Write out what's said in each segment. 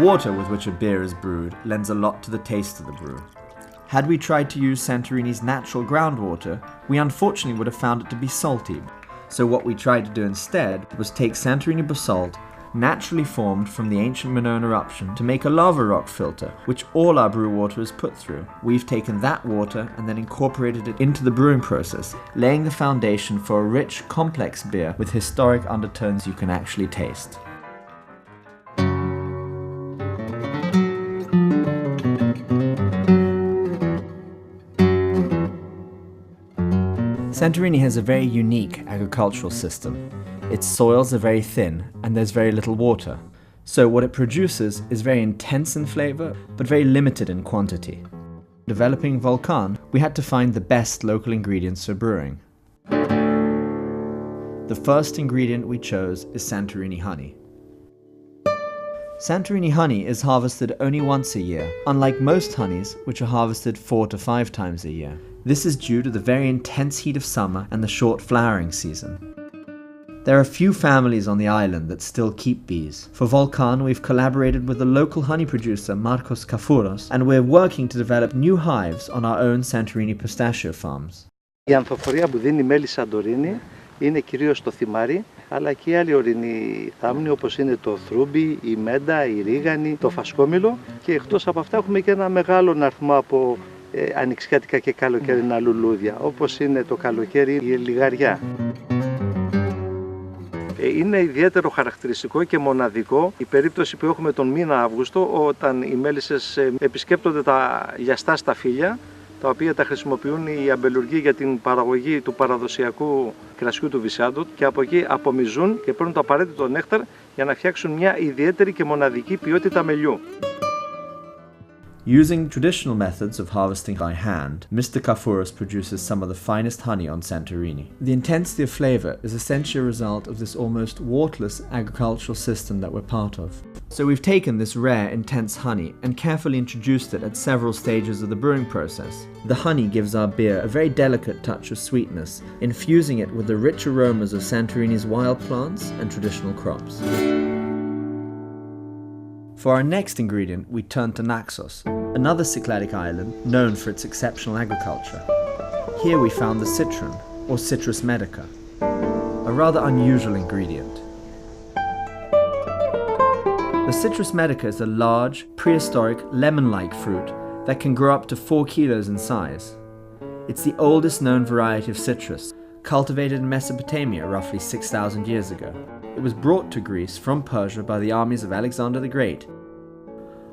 water with which a beer is brewed lends a lot to the taste of the brew. Had we tried to use Santorini's natural groundwater, we unfortunately would have found it to be salty. So what we tried to do instead was take Santorini basalt, naturally formed from the ancient Minoan eruption, to make a lava rock filter, which all our brew water is put through. We've taken that water and then incorporated it into the brewing process, laying the foundation for a rich, complex beer with historic undertones you can actually taste. Santorini has a very unique agricultural system. Its soils are very thin and there's very little water. So what it produces is very intense in flavor, but very limited in quantity. Developing Volkan, we had to find the best local ingredients for brewing. The first ingredient we chose is Santorini honey. Santorini honey is harvested only once a year, unlike most honeys, which are harvested 4 to 5 times a year. This is due to the very intense heat of summer and the short flowering season. There are few families on the island that still keep bees. For Volkan, we've collaborated with the local honey producer Marcos Kafouros, and we're working to develop new hives on our own Santorini pistachio farms. Η ανθοφορία που δίνει μέλι Σαντορίνη είναι κυρίως το θυμάρι, αλλά και οι άλλοι ορεινοί θάμνοι όπως είναι το θρούμπι, η μέντα, η ρίγανη, το φασκόμηλο, και εκτός από αυτά έχουμε και ένα μεγάλο αριθμό από ανοιξιάτικα και καλοκαιρινά λουλούδια, όπως είναι το καλοκαίρι η λιγαριά. Είναι ιδιαίτερο χαρακτηριστικό και μοναδικό η περίπτωση που έχουμε τον μήνα Αύγουστο, όταν οι μέλισσες επισκέπτονται τα λιαστά σταφύλια, τα οποία τα χρησιμοποιούν οι αμπελουργοί για την παραγωγή του παραδοσιακού κρασιού του Βυσάντου, και από εκεί απομυζούν και παίρνουν το απαραίτητο νέκταρ για να φτιάξουν μια ιδιαίτερη και μοναδική ποιότητα μελιού. Using traditional methods of harvesting by hand, Mr. Kafouros produces some of the finest honey on Santorini. The intensity of flavor is essentially a result of this almost waterless agricultural system that we're part of. So we've taken this rare, intense honey and carefully introduced it at several stages of the brewing process. The honey gives our beer a very delicate touch of sweetness, infusing it with the rich aromas of Santorini's wild plants and traditional crops. For our next ingredient, we turn to Naxos, another Cycladic island known for its exceptional agriculture. Here we found the citron, or Citrus Medica, a rather unusual ingredient. The Citrus Medica is a large, prehistoric, lemon-like fruit that can grow up to 4 kilos in size. It's the oldest known variety of citrus, cultivated in Mesopotamia roughly 6,000 years ago. It was brought to Greece from Persia by the armies of Alexander the Great.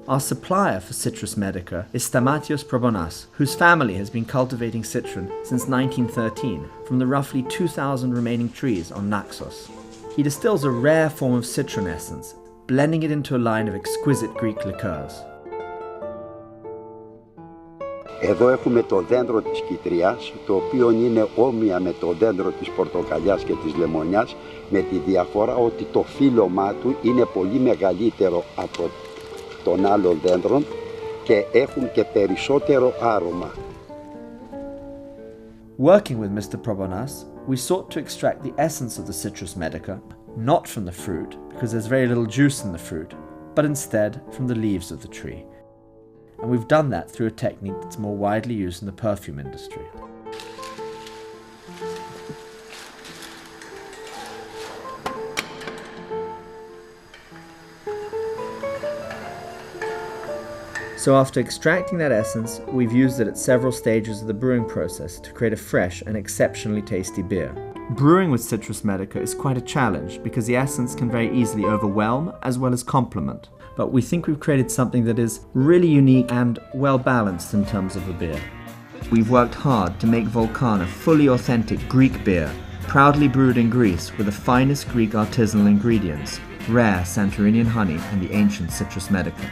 Our supplier for Citrus Medica is Stamatios Probonas, whose family has been cultivating citron since 1913 from the roughly 2,000 remaining trees on Naxos. He distills a rare form of citron essence, blending it into a line of exquisite Greek liqueurs. Εδώ έχουμε το δέντρο της κιτριάς, το οποίο είναι όμοια με το δέντρο της πορτοκαλιάς και της λεμονιάς, με τη διαφορά ότι το φύλλωμά του είναι πολύ μεγαλύτερο από των άλλων δέντρων και έχουν και περισσότερο άρωμα. Working with Mr. Probonas, we sought to extract the essence of the Citrus Medica, not from the fruit, because there's very little juice in the fruit, but instead from the leaves of the tree. And we've done that through a technique that's more widely used in the perfume industry. So after extracting that essence, we've used it at several stages of the brewing process to create a fresh and exceptionally tasty beer. Brewing with Citrus Medica is quite a challenge because the essence can very easily overwhelm as well as complement. But we think we've created something that is really unique and well balanced in terms of a beer. We've worked hard to make Volkan a fully authentic Greek beer, proudly brewed in Greece with the finest Greek artisanal ingredients, rare Santorinian honey and the ancient Citrus Medica.